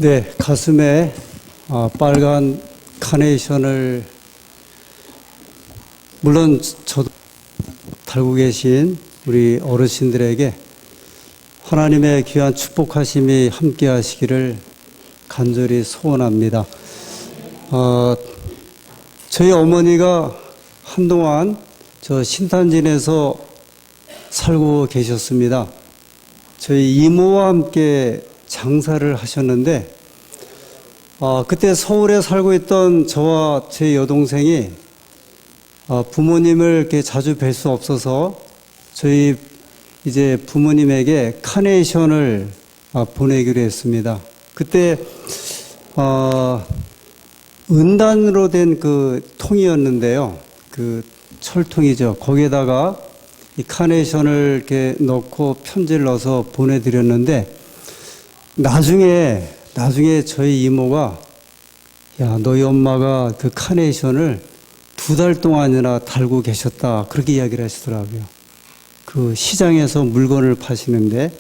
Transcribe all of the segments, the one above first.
네, 가슴에 빨간 카네이션을 물론 저도 달고 계신 우리 어르신들에게 하나님의 귀한 축복하심이 함께 하시기를 간절히 소원합니다. 저희 어머니가 한동안 저 신탄진에서 살고 계셨습니다. 저희 이모와 함께 장사를 하셨는데 그때 서울에 살고 있던 저와 제 여동생이 부모님을 이렇게 자주 뵐 수 없어서 저희 이제 부모님에게 카네이션을 보내기로 했습니다. 그때 은단으로 된 그 통이었는데요. 그 철통이죠. 거기에다가 이 카네이션을 이렇게 넣고 편지를 넣어서 보내드렸는데 나중에 저희 이모가 야, 너희 엄마가 그 카네이션을 2달 동안이나 달고 계셨다. 그렇게 이야기를 하시더라고요. 그 시장에서 물건을 파시는데,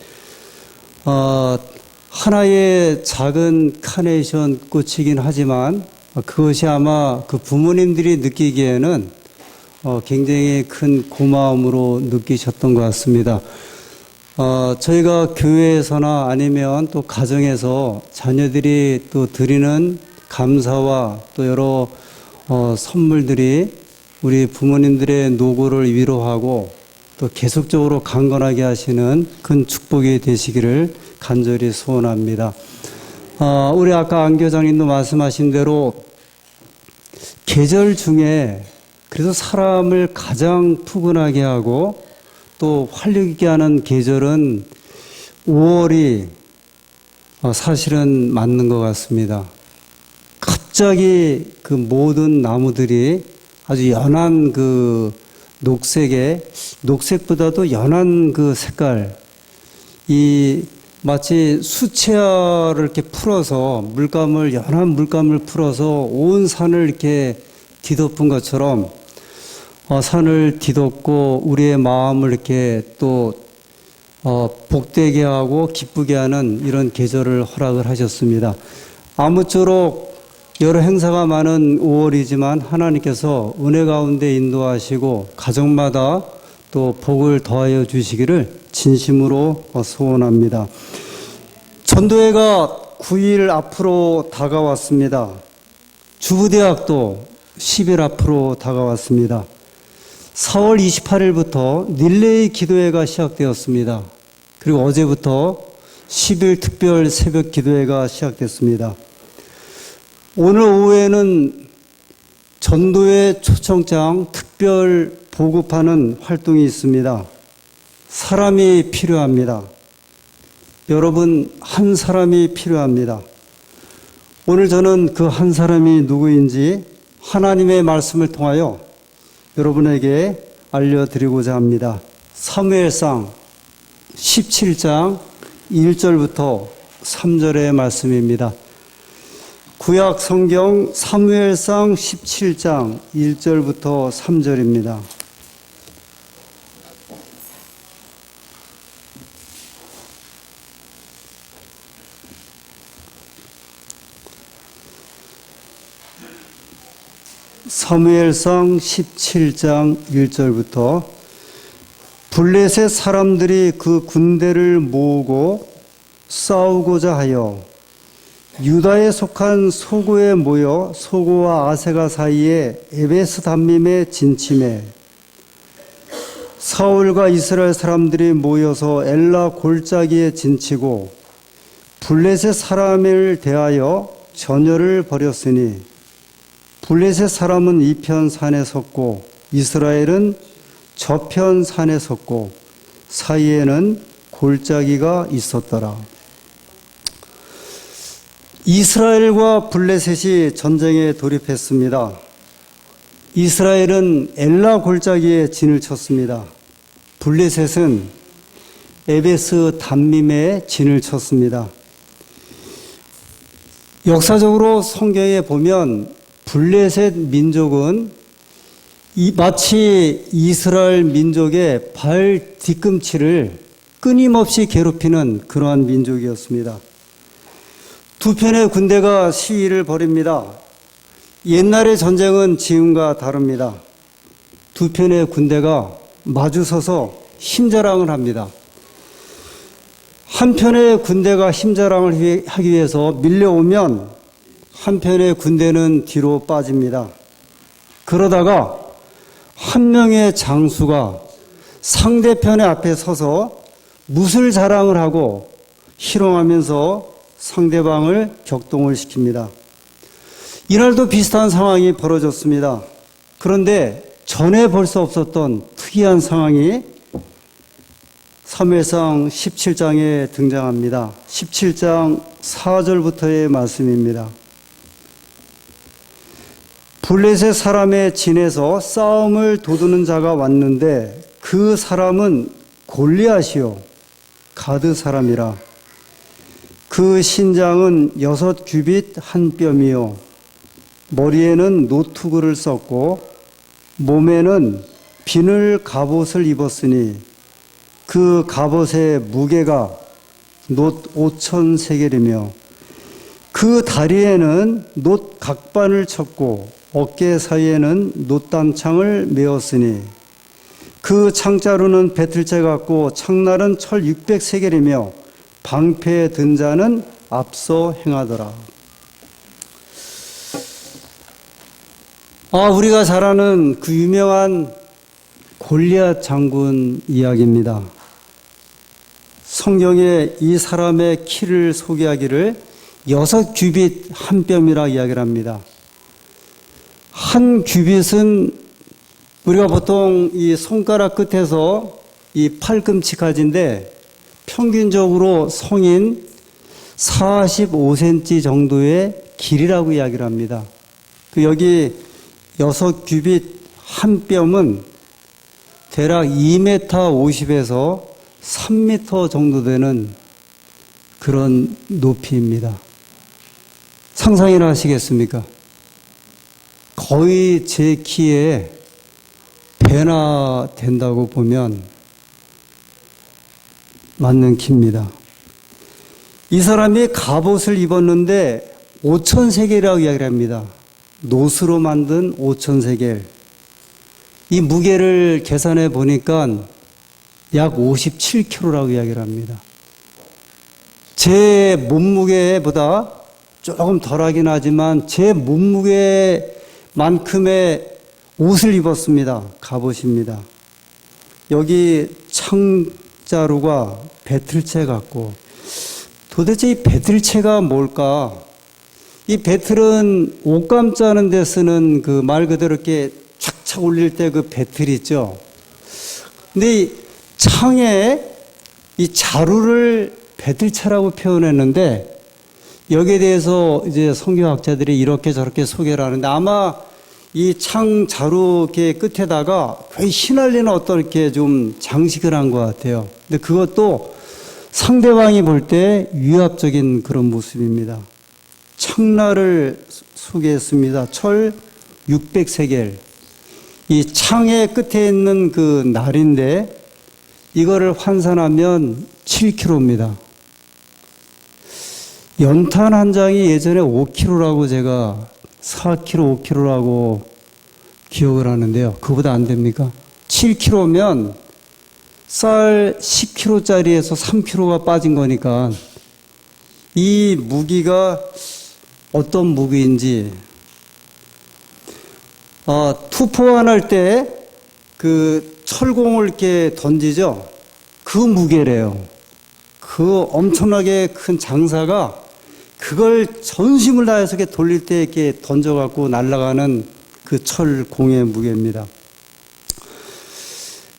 하나의 작은 카네이션 꽃이긴 하지만 그것이 아마 그 부모님들이 느끼기에는 굉장히 큰 고마움으로 느끼셨던 것 같습니다. 저희가 교회에서나 아니면 또 가정에서 자녀들이 또 드리는 감사와 또 여러 선물들이 우리 부모님들의 노고를 위로하고 또 계속적으로 강건하게 하시는 큰 축복이 되시기를 간절히 소원합니다. 우리 아까 안 교장님도 말씀하신 대로 계절 중에 그래서 사람을 가장 푸근하게 하고 또 활력 있게 하는 계절은 5월이 사실은 맞는 것 같습니다. 갑자기 그 모든 나무들이 아주 연한 그 녹색보다도 연한 그 색깔, 이 마치 수채화를 이렇게 풀어서 연한 물감을 풀어서 온 산을 이렇게 뒤덮은 것처럼 산을 뒤덮고 우리의 마음을 이렇게 또 복되게 하고 기쁘게 하는 이런 계절을 허락을 하셨습니다. 아무쪼록 여러 행사가 많은 5월이지만 하나님께서 은혜 가운데 인도하시고 가정마다 또 복을 더하여 주시기를 진심으로 소원합니다. 전도회가 9일 앞으로 다가왔습니다. 주부대학도 10일 앞으로 다가왔습니다. 4월 28일부터 릴레이 기도회가 시작되었습니다. 그리고 어제부터 10일 특별 새벽 기도회가 시작됐습니다. 오늘 오후에는 전도회 초청장 특별 보급하는 활동이 있습니다. 사람이 필요합니다. 여러분, 한 사람이 필요합니다. 오늘 저는 그 한 사람이 누구인지 하나님의 말씀을 통하여 여러분에게 알려드리고자 합니다. 사무엘상 17장 1절부터 3절의 말씀입니다. 구약 성경 사무엘상 17장 1절부터 3절입니다. 사무엘상 17장 1절부터 블레셋 사람들이 그 군대를 모으고 싸우고자 하여 유다에 속한 소고에 모여 소고와 아세가 사이에 에베스 담밈에 진침해 사울과 이스라엘 사람들이 모여서 엘라 골짜기에 진치고 블레셋 사람을 대하여 전열을 벌였으니 블레셋 사람은 이편 산에 섰고 이스라엘은 저편 산에 섰고 사이에는 골짜기가 있었더라. 이스라엘과 블레셋이 전쟁에 돌입했습니다. 이스라엘은 엘라 골짜기에 진을 쳤습니다. 블레셋은 에베스 담밈에 진을 쳤습니다. 역사적으로 성경에 보면 블레셋 민족은 마치 이스라엘 민족의 발 뒤꿈치를 끊임없이 괴롭히는 그러한 민족이었습니다. 두 편의 군대가 시위를 벌입니다. 옛날의 전쟁은 지금과 다릅니다. 두 편의 군대가 마주서서 힘자랑을 합니다. 한편의 군대가 힘자랑을 하기 위해서 밀려오면 한편의 군대는 뒤로 빠집니다. 그러다가 한 명의 장수가 상대편의 앞에 서서 무술 자랑을 하고 희롱하면서 상대방을 격동을 시킵니다. 이날도 비슷한 상황이 벌어졌습니다. 그런데 전에 볼 수 없었던 특이한 상황이 사무엘상 17장에 등장합니다. 17장 4절부터의 말씀입니다. 블레셋 사람의 진에서 싸움을 도두는 자가 왔는데 그 사람은 골리앗이요 가드 사람이라. 그 신장은 6규빗 한 뼘이요 머리에는 노투구를 썼고 몸에는 비늘 갑옷을 입었으니 그 갑옷의 무게가 놋 5,000세겔이며 그 다리에는 놋 각반을 쳤고 어깨 사이에는 놋단창을 메었으니 그 창자루는 배틀채 같고 창날은 철 600세겔이며 방패에 든 자는 앞서 행하더라. 우리가 잘 아는 그 유명한 골리앗 장군 이야기입니다. 성경에 이 사람의 키를 소개하기를 6규빗 한 뼘이라 이야기를 합니다. 한 규빗은 우리가 보통 이 손가락 끝에서 이 팔꿈치까지인데 평균적으로 성인 45cm 정도의 길이라고 이야기를 합니다. 여기 6규빗 한 뼘은 대략 2m 50에서 3m 정도 되는 그런 높이입니다. 상상이나 하시겠습니까? 거의 제 키에 배나 된다고 보면 맞는 키입니다. 이 사람이 갑옷을 입었는데 5,000세겔이라고 이야기를 합니다. 놋으로 만든 5,000세겔. 이 무게를 계산해 보니까 약 57kg라고 이야기를 합니다. 제 몸무게보다 조금 덜하긴 하지만 제 몸무게만큼의 옷을 입었습니다. 갑옷입니다. 여기 창자루가 배틀채 같고 도대체 이 배틀채가 뭘까? 이 배틀은 옷감 짜는 데 쓰는 그 말 그대로 이렇게 착착 올릴 때 그 배틀 있죠. 근데 이 창에 이 자루를 배틀채라고 표현했는데 여기에 대해서 이제 성경학자들이 이렇게 저렇게 소개를 하는데 아마 이 창 자루 이렇게 끝에다가 거의 휘날리는 어떤 이렇게 좀 장식을 한 것 같아요. 근데 그것도 상대방이 볼 때 위압적인 그런 모습입니다. 창날을 소개했습니다. 철 600세겔. 이 창의 끝에 있는 그 날인데 이거를 환산하면 7kg입니다. 연탄 한 장이 예전에 5kg라고 제가 4kg, 5kg라고 기억을 하는데요. 그거보다 안 됩니까? 7kg면 쌀 10kg짜리에서 3kg가 빠진 거니까 이 무기가 어떤 무기인지 투포환할 때 그 철공을 이렇게 던지죠. 그 무게래요. 그 엄청나게 큰 장사가 그걸 전심을 다해서 이렇게 돌릴 때 이렇게 던져갖고 날아가는 그 철공의 무게입니다.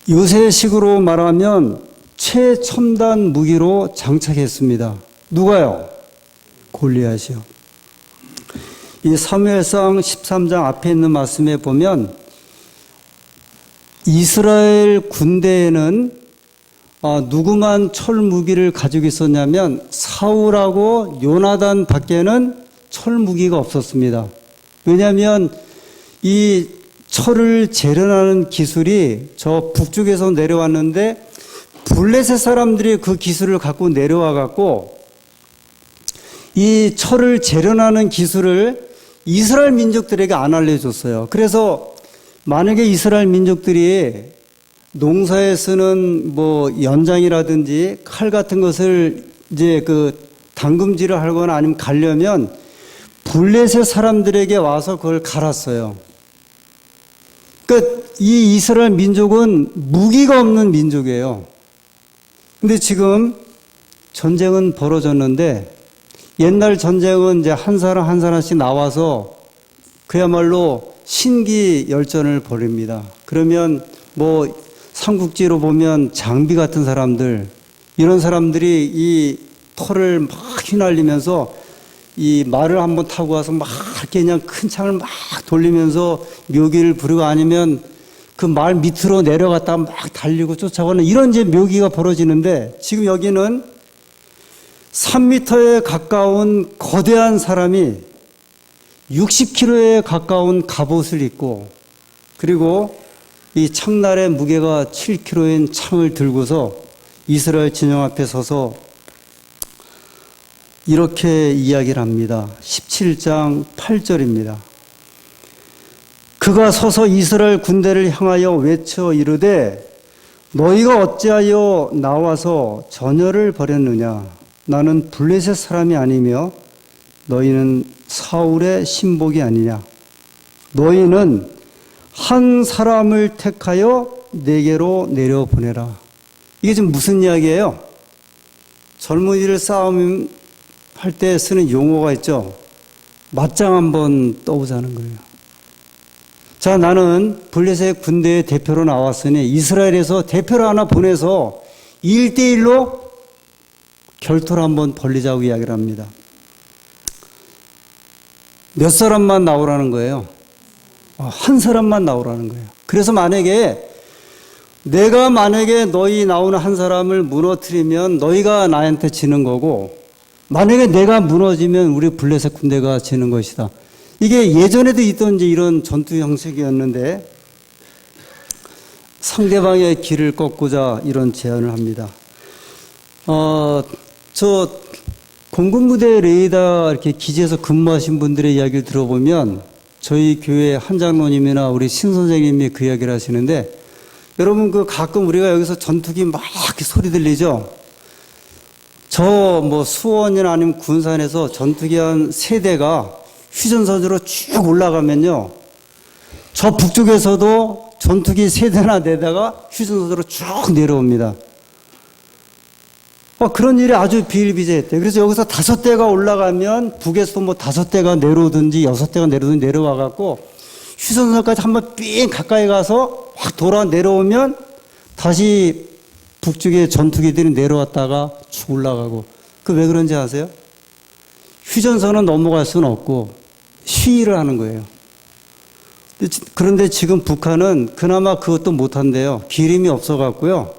요새식으로 말하면 최첨단 무기로 장착했습니다. 누가요? 골리앗이요. 이 사무엘상 13장 앞에 있는 말씀에 보면 이스라엘 군대에는 누구만 철 무기를 가지고 있었냐면 사울하고 요나단 밖에는 철 무기가 없었습니다. 왜냐하면 이 철을 재련하는 기술이 저 북쪽에서 내려왔는데 블레셋 사람들이 그 기술을 갖고 내려와 갖고 이 철을 재련하는 기술을 이스라엘 민족들에게 안 알려줬어요. 그래서 만약에 이스라엘 민족들이 농사에 쓰는 뭐 연장이라든지 칼 같은 것을 이제 그 담금질을 하거나 아니면 갈려면 블레셋 사람들에게 와서 그걸 갈았어요. 그러니까 이 이스라엘 민족은 무기가 없는 민족이에요. 근데 지금 전쟁은 벌어졌는데 옛날 전쟁은 이제 한 사람 한 사람씩 나와서 그야말로 신기열전을 벌입니다. 그러면 뭐 삼국지로 보면 장비 같은 사람들, 이런 사람들이 이 털을 막 휘날리면서 이 말을 한번 타고 와서 막 이렇게 그냥 큰 창을 막 돌리면서 묘기를 부르고 아니면 그 말 밑으로 내려갔다가 막 달리고 쫓아가는 이런 이제 묘기가 벌어지는데 지금 여기는 3m에 가까운 거대한 사람이 60kg에 가까운 갑옷을 입고 그리고 이 창날의 무게가 7kg인 창을 들고서 이스라엘 진영 앞에 서서 이렇게 이야기를 합니다. 17장 8절입니다. 그가 서서 이스라엘 군대를 향하여 외쳐 이르되 너희가 어찌하여 나와서 전열을 벌였느냐? 나는 블레셋 사람이 아니며 너희는 사울의 신복이 아니냐? 너희는 한 사람을 택하여 내게로 내려보내라. 이게 지금 무슨 이야기예요? 젊은이들 싸움할 때 쓰는 용어가 있죠. 맞짱 한번 떠보자는 거예요. 자, 나는 블레셋 군대의 대표로 나왔으니 이스라엘에서 대표를 하나 보내서 1대1로 결투를 한번 벌리자고 이야기를 합니다. 몇 사람만 나오라는 거예요. 한 사람만 나오라는 거예요. 그래서 내가 만약에 너희 나오는 한 사람을 무너뜨리면 너희가 나한테 지는 거고 만약에 내가 무너지면 우리 블레셋 군대가 지는 것이다. 이게 예전에도 있던 이제 이런 전투 형식이었는데 상대방의 길을 꺾고자 이런 제안을 합니다. 저 공군부대 레이더 이렇게 기지에서 근무하신 분들의 이야기를 들어보면 저희 교회 한 장로님이나 우리 신 선생님이 그 이야기를 하시는데 여러분 그 가끔 우리가 여기서 전투기 막 이렇게 소리 들리죠? 저 뭐 수원이나 아니면 군산에서 전투기 한 3대가 휴전선으로 쭉 올라가면요. 저 북쪽에서도 전투기 3대나 4대가 휴전선으로 쭉 내려옵니다. 그런 일이 아주 비일비재했대요. 그래서 여기서 5대가 올라가면 북에서도 뭐 5대가 내려오든지 6대가 내려오든지 내려와갖고 휴전선까지 한번 삥 가까이 가서 확 돌아 내려오면 다시 북쪽에 전투기들이 내려왔다가 쭉 올라가고 그 왜 그런지 아세요? 휴전선은 넘어갈 수는 없고 시위를 하는 거예요. 그런데 지금 북한은 그나마 그것도 못한대요. 기름이 없어갖고요.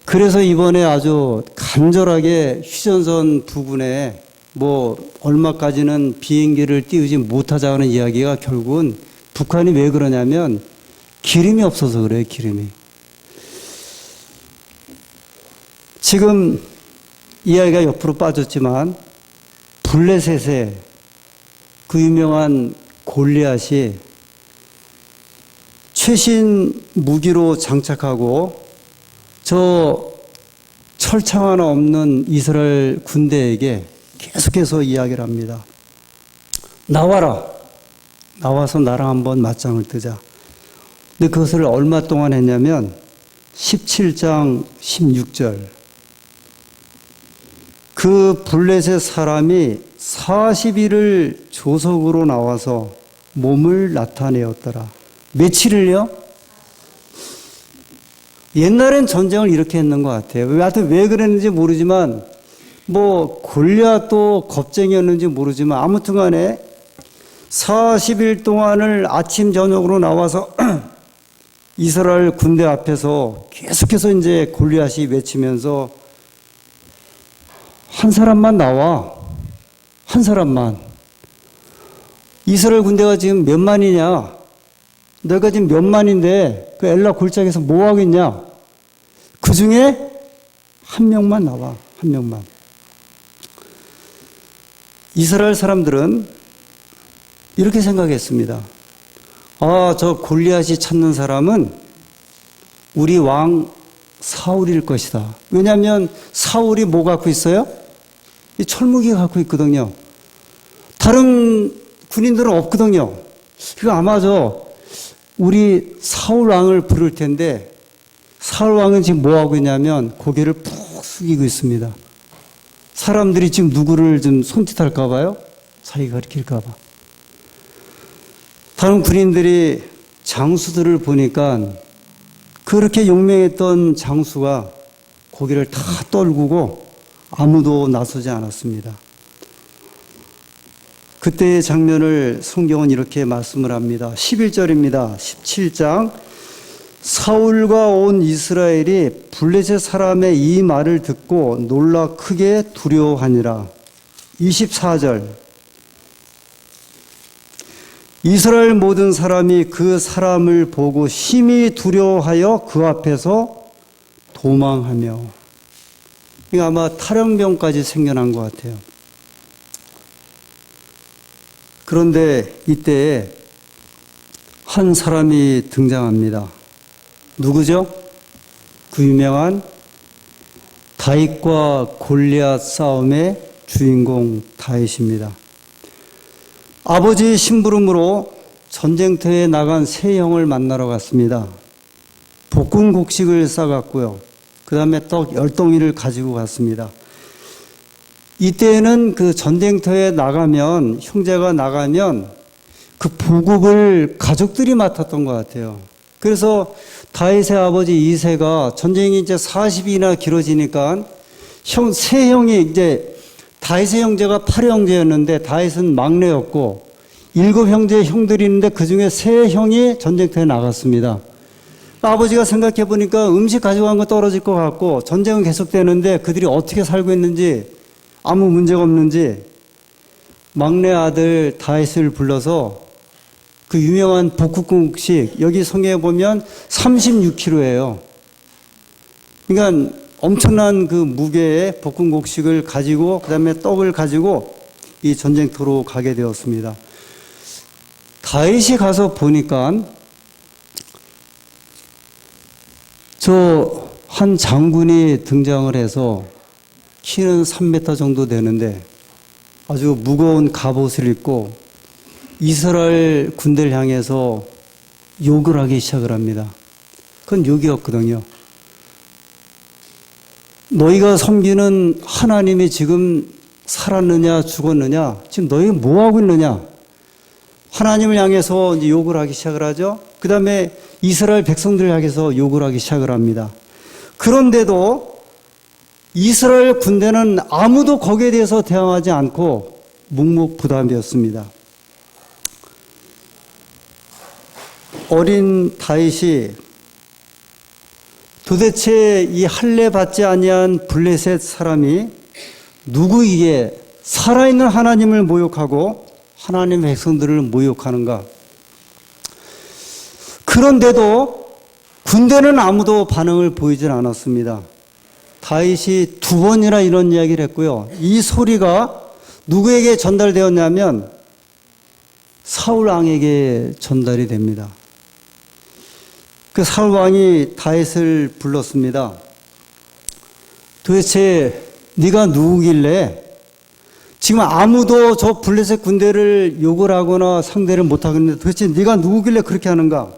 그래서 이번에 아주 간절하게 휴전선 부근에 뭐 얼마까지는 비행기를 띄우지 못하자는 이야기가 결국은 북한이 왜 그러냐면 기름이 없어서 그래요. 기름이. 지금 이야기가 옆으로 빠졌지만 블레셋의 그 유명한 골리앗이 최신 무기로 장착하고 저 철창 하나 없는 이스라엘 군대에게 계속해서 이야기를 합니다. 나와라. 나와서 나랑 한번 맞짱을 뜨자. 근데 그것을 얼마 동안 했냐면 17장 16절. 그 블레셋 사람이 40일을 조석으로 나와서 몸을 나타내었더라. 며칠을요? 옛날엔 전쟁을 이렇게 했는 것 같아요. 하여튼 왜 그랬는지 모르지만 뭐 골리앗도 겁쟁이였는지 모르지만 아무튼 간에 40일 동안을 아침 저녁으로 나와서 이스라엘 군대 앞에서 계속해서 이제 골리앗이 외치면서 한 사람만 나와. 한 사람만. 이스라엘 군대가 지금 몇 만이냐? 너가 지금 몇 만인데 그 엘라 골짜기에서 뭐 하고 있냐? 그 중에 한 명만 나와. 한 명만. 이스라엘 사람들은 이렇게 생각했습니다. 아, 저 골리앗이 찾는 사람은 우리 왕 사울일 것이다. 왜냐하면 사울이 뭐 갖고 있어요? 이 철무기 갖고 있거든요. 다른 군인들은 없거든요. 그러니까 아마 우리 사울 왕을 부를 텐데 사울 왕은 지금 뭐 하고 있냐면 고개를 푹 숙이고 있습니다. 사람들이 지금 누구를 좀 손짓할까 봐요. 자기가 가리킬까 봐. 다른 군인들이 장수들을 보니까 그렇게 용맹했던 장수가 고개를 다 떨구고 아무도 나서지 않았습니다. 그때의 장면을 성경은 이렇게 말씀을 합니다. 11절입니다. 17장. 사울과 온 이스라엘이 블레셋 사람의 이 말을 듣고 놀라 크게 두려워하니라. 24절. 이스라엘 모든 사람이 그 사람을 보고 심히 두려워하여 그 앞에서 도망하며. 이거 아마 탈영병까지 생겨난 것 같아요. 그런데 이때 한 사람이 등장합니다. 누구죠? 그 유명한 다윗과 골리앗 싸움의 주인공 다윗입니다. 아버지 심부름으로 전쟁터에 나간 세 형을 만나러 갔습니다. 볶은 곡식을 싸갔고요. 그 다음에 떡 10덩이를 가지고 갔습니다. 이때에는 그 전쟁터에 나가면, 형제가 나가면 그 보급을 가족들이 맡았던 것 같아요. 그래서 다윗의 아버지 이새가 전쟁이 이제 40이나 길어지니까 세 형이 이제 다윗의 형제가 8형제였는데 다윗은 막내였고 7형제 형들이 있는데 그중에 3형이 전쟁터에 나갔습니다. 아버지가 생각해 보니까 음식 가져간 거 떨어질 것 같고 전쟁은 계속되는데 그들이 어떻게 살고 있는지 아무 문제가 없는지 막내 아들 다윗을 불러서 그 유명한 볶음국식, 여기 성경에 보면 36kg예요. 그러니까 엄청난 그 무게의 볶음국식을 가지고 그 다음에 떡을 가지고 이 전쟁터로 가게 되었습니다. 다윗이 가서 보니까 저 한 장군이 등장을 해서 키는 3m 정도 되는데 아주 무거운 갑옷을 입고 이스라엘 군대를 향해서 욕을 하기 시작을 합니다. 그건 욕이었거든요. 너희가 섬기는 하나님이 지금 살았느냐 죽었느냐, 지금 너희가 뭐하고 있느냐, 하나님을 향해서 이제 욕을 하기 시작을 하죠. 그 다음에 이스라엘 백성들을 향해서 욕을 하기 시작을 합니다. 그런데도 이스라엘 군대는 아무도 거기에 대해서 대항하지 않고 묵묵부답이었습니다. 어린 다윗이 도대체 이 할례 받지 아니한 블레셋 사람이 누구에게 살아있는 하나님을 모욕하고 하나님의 백성들을 모욕하는가? 그런데도 군대는 아무도 반응을 보이질 않았습니다. 다윗이 2번이나 이런 이야기를 했고요. 이 소리가 누구에게 전달되었냐면 사울 왕에게 전달이 됩니다. 그 사울 왕이 다윗을 불렀습니다. 도대체 네가 누구길래 지금 아무도 저 블레셋 군대를 욕을 하거나 상대를 못하겠는데 도대체 네가 누구길래 그렇게 하는가?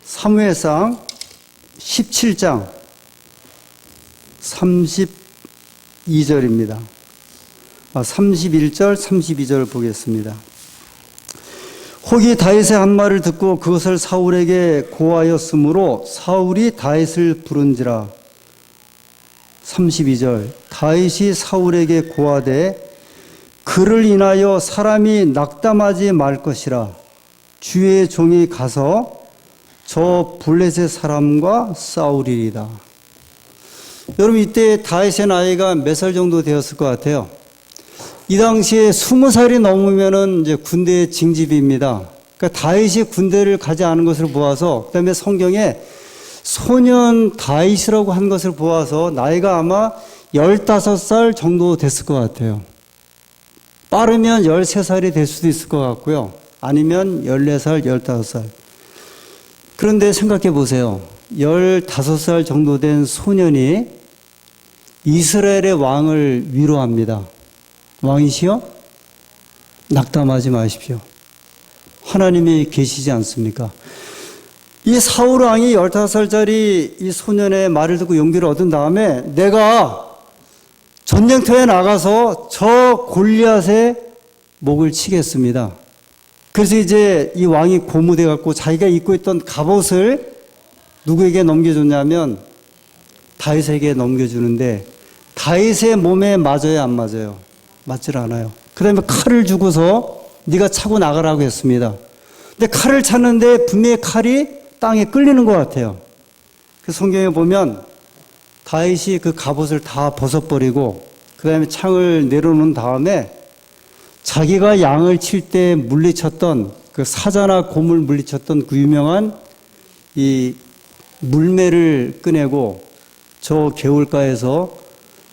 사무엘상 17장 32절입니다. 31절, 32절 보겠습니다. 혹이 다윗의 한 말을 듣고 그것을 사울에게 고하였으므로 사울이 다윗을 부른지라. 32절. 다윗이 사울에게 고하되 그를 인하여 사람이 낙담하지 말 것이라. 주의 종이 가서 저 블레셋 사람과 싸우리이다. 여러분, 이때 다윗의 나이가 몇 살 정도 되었을 것 같아요? 이 당시에 20살이 넘으면은 이제 군대의 징집입니다. 그러니까 다윗이 군대를 가지 않은 것을 보아서, 그 다음에 성경에 소년 다윗이라고 한 것을 보아서 나이가 아마 15살 정도 됐을 것 같아요. 빠르면 13살이 될 수도 있을 것 같고요. 아니면 14살, 15살. 그런데 생각해 보세요. 15살 정도 된 소년이 이스라엘의 왕을 위로합니다. 왕이시여? 낙담하지 마십시오. 하나님이 계시지 않습니까? 이 사울 왕이 15살짜리 이 소년의 말을 듣고 용기를 얻은 다음에 내가 전쟁터에 나가서 저 골리앗의 목을 치겠습니다. 그래서 이제 이 왕이 고무돼 갖고 자기가 입고 있던 갑옷을 누구에게 넘겨줬냐면 다윗에게 넘겨주는데 다윗의 몸에 맞아요, 안 맞아요? 맞질 않아요. 그 다음에 칼을 주고서 네가 차고 나가라고 했습니다. 근데 칼을 찼는데 분명히 칼이 땅에 끌리는 것 같아요. 그 성경에 보면 다윗이 그 갑옷을 다 벗어버리고 그 다음에 창을 내려놓은 다음에 자기가 양을 칠 때 물리쳤던 그 사자나 곰을 물리쳤던 그 유명한 이 물매를 꺼내고 저 개울가에서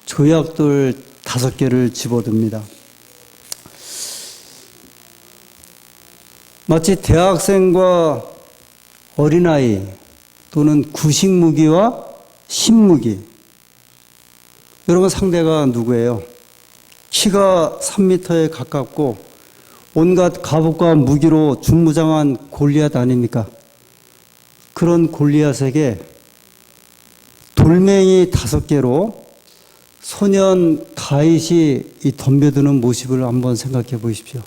조약돌 5개를 집어듭니다. 마치 대학생과 어린아이 또는 구식무기와 신무기. 여러분 상대가 누구예요? 키가 3m에 가깝고 온갖 갑옷과 무기로 중무장한 골리앗 아닙니까? 그런 골리앗에게 돌멩이 5개로 소년 다윗이 이 덤벼드는 모습을 한번 생각해 보십시오.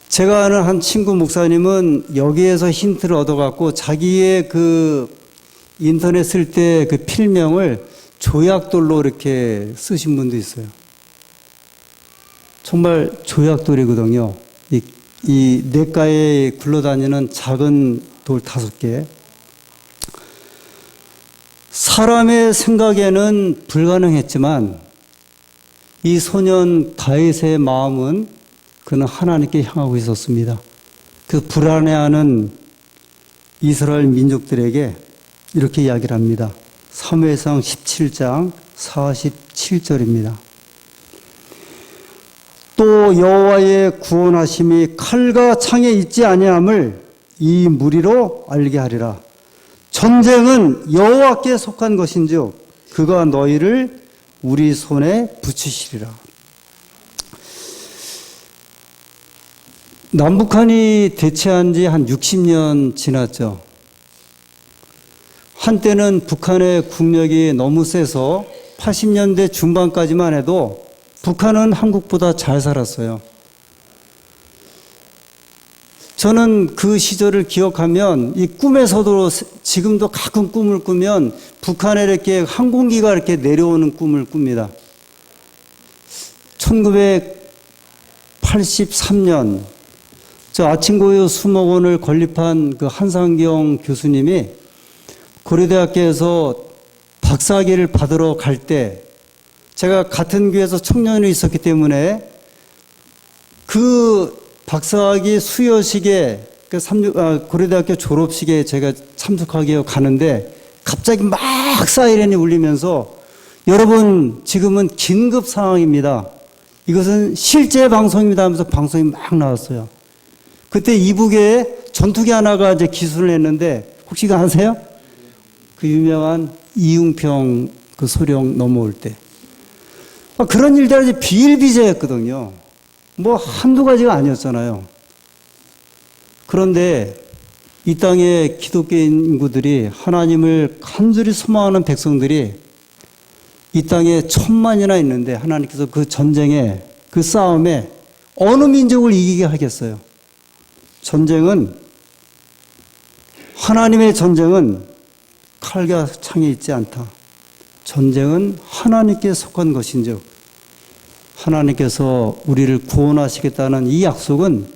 제가 아는 한 친구 목사님은 여기에서 힌트를 얻어갖고 자기의 그 인터넷 쓸 때 그 필명을 조약돌로 이렇게 쓰신 분도 있어요. 정말 조약돌이거든요. 이 냇가에 굴러다니는 작은 돌 5개. 사람의 생각에는 불가능했지만 이 소년 다윗의 마음은 그는 하나님께 향하고 있었습니다. 그 불안해하는 이스라엘 민족들에게 이렇게 이야기를 합니다. 사무엘상 17장 47절입니다. 또 여호와의 구원하심이 칼과 창에 있지 아니함을 이 무리로 알게 하리라. 전쟁은 여호와께 속한 것인즉 그가 너희를 우리 손에 붙이시리라. 남북한이 대치한 지 한 60년 지났죠. 한때는 북한의 국력이 너무 세서 80년대 중반까지만 해도 북한은 한국보다 잘 살았어요. 저는 그 시절을 기억하면 이 꿈에서도 지금도 가끔 꿈을 꾸면 북한에 이렇게 항공기가 이렇게 내려오는 꿈을 꿉니다. 1983년 저 아침고요 수목원을 건립한 그 한상경 교수님이 고려대학교에서 박사학위를 받으러 갈 때 제가 같은 교회에서 청년이 있었기 때문에 그 박사학위 수여식에 고려대학교 졸업식에 제가 참석하게 가는데 갑자기 막 사이렌이 울리면서 여러분 지금은 긴급 상황입니다. 이것은 실제 방송입니다 하면서 방송이 막 나왔어요. 그때 이북에 전투기 하나가 이제 기술을 했는데 혹시 아세요? 그 유명한 이웅평 그 소령 넘어올 때. 그런 일들이 비일비재했거든요. 뭐 한두 가지가 아니었잖아요. 그런데 이 땅의 기독교 인구들이 하나님을 간절히 소망하는 백성들이 이 땅에 1000만이나 있는데 하나님께서 그 전쟁에 그 싸움에 어느 민족을 이기게 하겠어요? 전쟁은 하나님의 전쟁은 칼과 창에 있지 않다. 전쟁은 하나님께 속한 것인즉 하나님께서 우리를 구원하시겠다는 이 약속은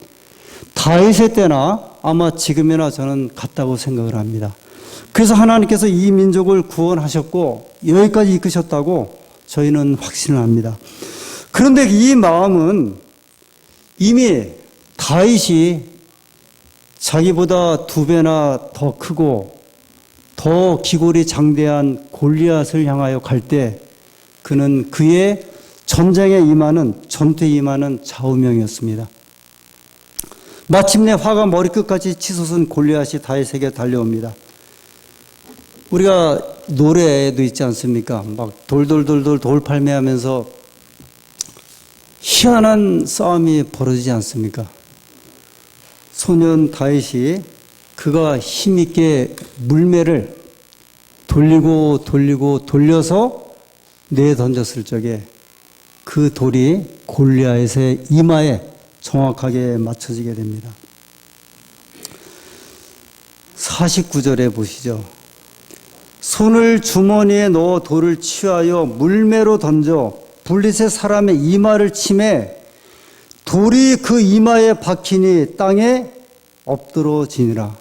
다윗의 때나 아마 지금이나 저는 같다고 생각을 합니다. 그래서 하나님께서 이 민족을 구원하셨고 여기까지 이끄셨다고 저희는 확신을 합니다. 그런데 이 마음은 이미 다윗이 자기보다 2배나 더 크고 더 기골이 장대한 골리앗을 향하여 갈 때 그는 그의 전쟁에 임하는, 전투에 임하는 좌우명이었습니다. 마침내 화가 머리끝까지 치솟은 골리앗이 다윗에게 달려옵니다. 우리가 노래도 있지 않습니까? 막 돌돌돌돌 돌팔매하면서 희한한 싸움이 벌어지지 않습니까? 소년 다윗이 그가 힘있게 물매를 돌리고 돌려서 내던졌을 적에 그 돌이 골리앗의 이마에 정확하게 맞춰지게 됩니다. 49절에 보시죠. 손을 주머니에 넣어 돌을 취하여 물매로 던져 블릿의 사람의 이마를 치매 돌이 그 이마에 박히니 땅에 엎드러지니라.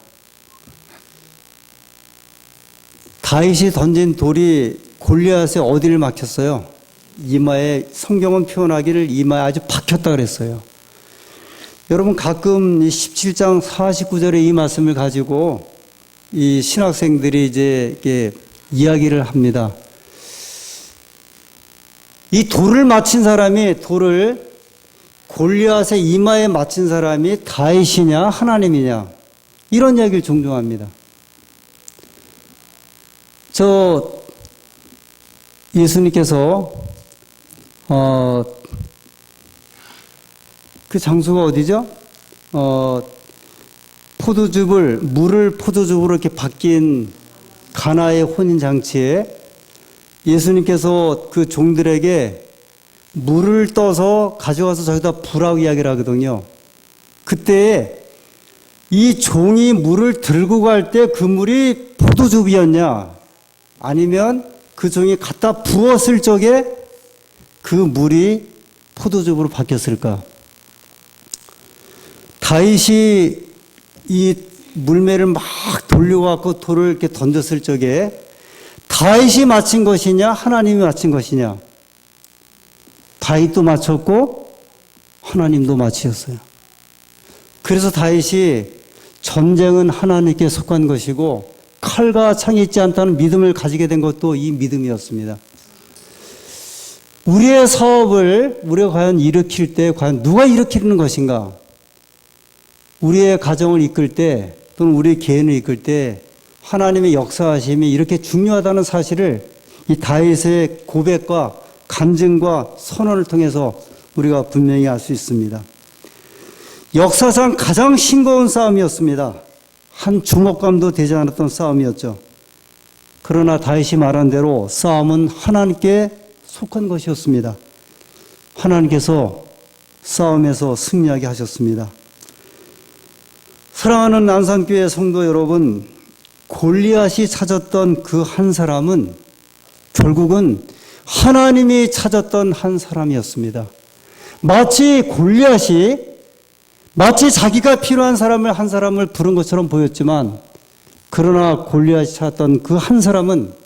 다윗이 던진 돌이 골리앗의 어디를 막혔어요? 이마에, 성경은 표현하기를 이마에 아주 박혔다 그랬어요. 여러분 가끔 이 17장 49절의 이 말씀을 가지고 이 신학생들이 이제 이렇게 이야기를 합니다. 이 돌을 맞힌 사람이, 돌을 골리앗의 이마에 맞힌 사람이 다윗이냐 하나님이냐, 이런 이야기를 종종 합니다. 예수님께서 그 장소가 어디죠? 물을 포도즙으로 이렇게 바뀐 가나의 혼인잔치에 예수님께서 그 종들에게 물을 떠서 가져가서 저기다 부라고 이야기를 하거든요. 그때 이 종이 물을 들고 갈 때 그 물이 포도즙이었냐, 아니면 그 종이 갖다 부었을 적에 그 물이 포도즙으로 바뀌었을까? 다윗이 이 물매를 막 돌려갖고 돌을 이렇게 던졌을 적에 다윗이 맞힌 것이냐 하나님이 맞힌 것이냐? 다윗도 맞췄고 하나님도 맞추셨어요. 그래서 다윗이 전쟁은 하나님께 속한 것이고 칼과 창이 있지 않다는 믿음을 가지게 된 것도 이 믿음이었습니다. 우리의 사업을 우리가 과연 일으킬 때 과연 누가 일으키는 것인가? 우리의 가정을 이끌 때 또는 우리 개인을 이끌 때 하나님의 역사하심이 이렇게 중요하다는 사실을 이 다윗의 고백과 간증과 선언을 통해서 우리가 분명히 알 수 있습니다. 역사상 가장 싱거운 싸움이었습니다. 한 주먹감도 되지 않았던 싸움이었죠. 그러나 다윗이 말한 대로 싸움은 하나님께 속한 것이었습니다. 하나님께서 싸움에서 승리하게 하셨습니다. 사랑하는 안산교회 성도 여러분, 골리앗이 찾았던 그 한 사람은 결국은 하나님이 찾았던 한 사람이었습니다. 마치 골리앗이 자기가 필요한 사람을 한 사람을 부른 것처럼 보였지만, 그러나 골리앗이 찾았던 그 한 사람은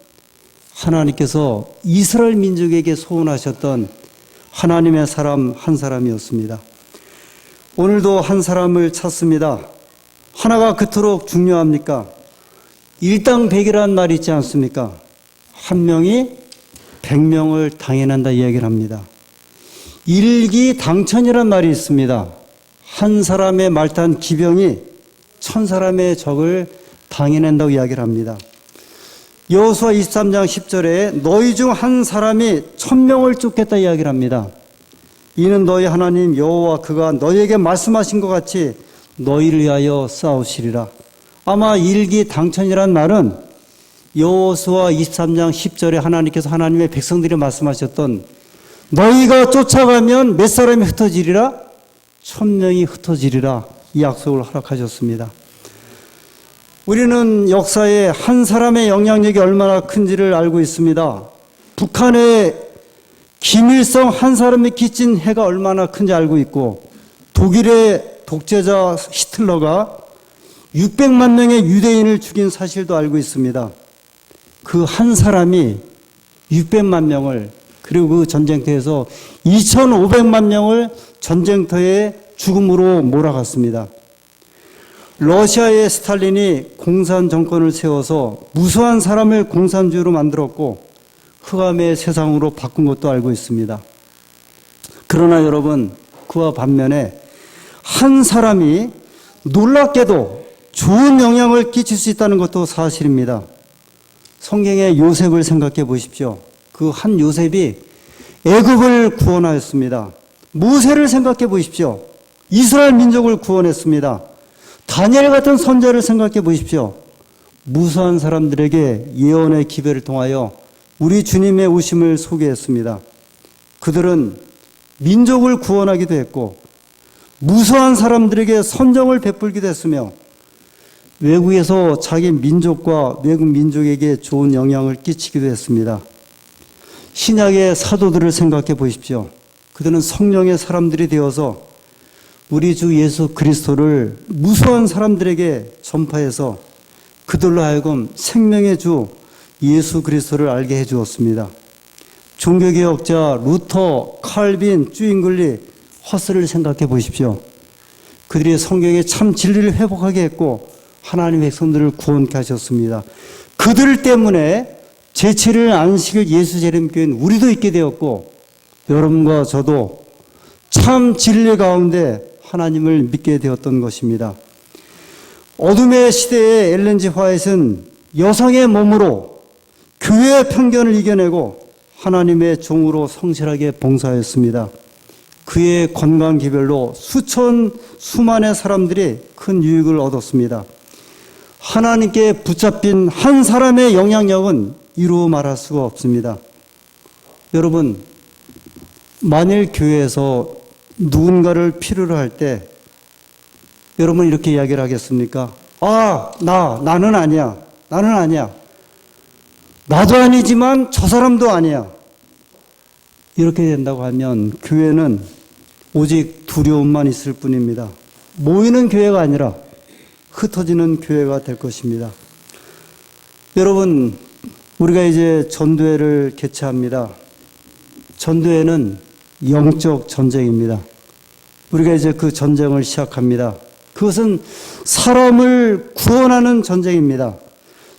하나님께서 이스라엘 민족에게 소원하셨던 하나님의 사람 한 사람이었습니다. 오늘도 한 사람을 찾습니다. 하나가 그토록 중요합니까? 일당백이라는 말이 있지 않습니까? 한 명이 100명을 당해낸다 이야기를 합니다. 일기당천이라는 말이 있습니다. 한 사람의 말탄 기병이 1000사람의 적을 당해낸다고 이야기를 합니다. 여호수아 23장 10절에 너희 중 한 사람이 1000명을 쫓겠다 이야기를 합니다. 이는 너희 하나님 여호와 그가 너희에게 말씀하신 것 같이 너희를 위하여 싸우시리라. 아마 일기당천이란 말은 여호수아 23장 10절에 하나님께서 하나님의 백성들이 말씀하셨던 너희가 쫓아가면 몇 사람이 흩어지리라? 1000명이 흩어지리라. 이 약속을 허락하셨습니다. 우리는 역사에 한 사람의 영향력이 얼마나 큰지를 알고 있습니다. 북한의 김일성 한 사람이 끼친 해가 얼마나 큰지 알고 있고, 독일의 독재자 히틀러가 600만 명의 유대인을 죽인 사실도 알고 있습니다. 그 한 사람이 600만 명을, 그리고 그 전쟁터에서 2500만 명을 전쟁터에 죽음으로 몰아갔습니다. 러시아의 스탈린이 공산 정권을 세워서 무수한 사람을 공산주의로 만들었고 흑암의 세상으로 바꾼 것도 알고 있습니다. 그러나 여러분, 그와 반면에 한 사람이 놀랍게도 좋은 영향을 끼칠 수 있다는 것도 사실입니다. 성경의 요셉을 생각해 보십시오. 그 한 요셉이 애굽을 구원하였습니다. 모세를 생각해 보십시오. 이스라엘 민족을 구원했습니다. 다니엘 같은 선자를 생각해 보십시오. 무수한 사람들에게 예언의 기별을 통하여 우리 주님의 오심을 소개했습니다. 그들은 민족을 구원하기도 했고 무수한 사람들에게 선정을 베풀기도 했으며 외국에서 자기 민족과 외국 민족에게 좋은 영향을 끼치기도 했습니다. 신약의 사도들을 생각해 보십시오. 그들은 성령의 사람들이 되어서 우리 주 예수 그리스도를 무수한 사람들에게 전파해서 그들로 하여금 생명의 주 예수 그리스도를 알게 해 주었습니다. 종교개혁자 루터, 칼빈, 쭈잉글리, 허스를 생각해 보십시오. 그들이 성경의 참 진리를 회복하게 했고 하나님의 백성들을 구원케 하셨습니다. 그들 때문에 제7일 안식일 예수 재림교회는 우리도 있게 되었고 여러분과 저도 참 진리 가운데 하나님을 믿게 되었던 것입니다. 어둠의 시대에 엘렌 G 화이트는 여성의 몸으로 교회의 편견을 이겨내고 하나님의 종으로 성실하게 봉사했습니다. 그의 건강 기별로 수만의 사람들이 큰 유익을 얻었습니다. 하나님께 붙잡힌 한 사람의 영향력은 이루 말할 수가 없습니다. 여러분, 만일 교회에서 누군가를 필요로 할 때 여러분 이렇게 이야기를 하겠습니까? 나는 아니야. 나는 아니야. 나도 아니지만 저 사람도 아니야. 이렇게 된다고 하면 교회는 오직 두려움만 있을 뿐입니다. 모이는 교회가 아니라 흩어지는 교회가 될 것입니다. 여러분, 우리가 이제 전도회를 개최합니다. 전도회는 영적 전쟁입니다. 우리가 이제 그 전쟁을 시작합니다. 그것은 사람을 구원하는 전쟁입니다.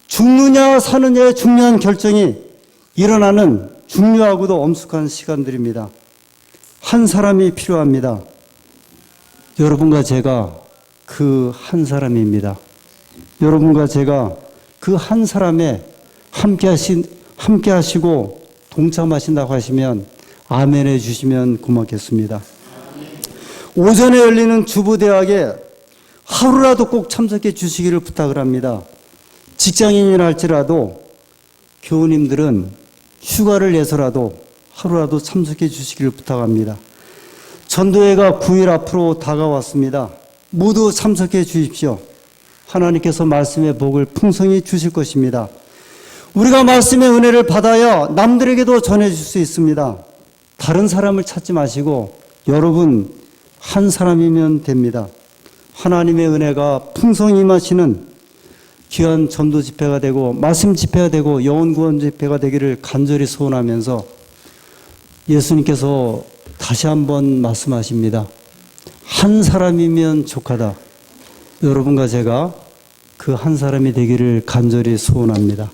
죽느냐 사느냐의 중요한 결정이 일어나는 중요하고도 엄숙한 시간들입니다. 한 사람이 필요합니다. 여러분과 제가 그 한 사람입니다. 여러분과 제가 그 한 사람에 함께 하시고 동참하신다고 하시면 아멘해 주시면 고맙겠습니다. 오전에 열리는 주부대학에 하루라도 꼭 참석해 주시기를 부탁을 합니다. 직장인이라 할지라도 교우님들은 휴가를 내서라도 하루라도 참석해 주시기를 부탁합니다. 전도회가 9일 앞으로 다가왔습니다. 모두 참석해 주십시오. 하나님께서 말씀의 복을 풍성히 주실 것입니다. 우리가 말씀의 은혜를 받아야 남들에게도 전해줄 수 있습니다. 다른 사람을 찾지 마시고 여러분 한 사람이면 됩니다. 하나님의 은혜가 풍성히 임하시는 귀한 전도 집회가 되고 말씀 집회가 되고 영혼 구원 집회가 되기를 간절히 소원하면서 예수님께서 다시 한번 말씀하십니다. 한 사람이면 족하다. 여러분과 제가 그 한 사람이 되기를 간절히 소원합니다.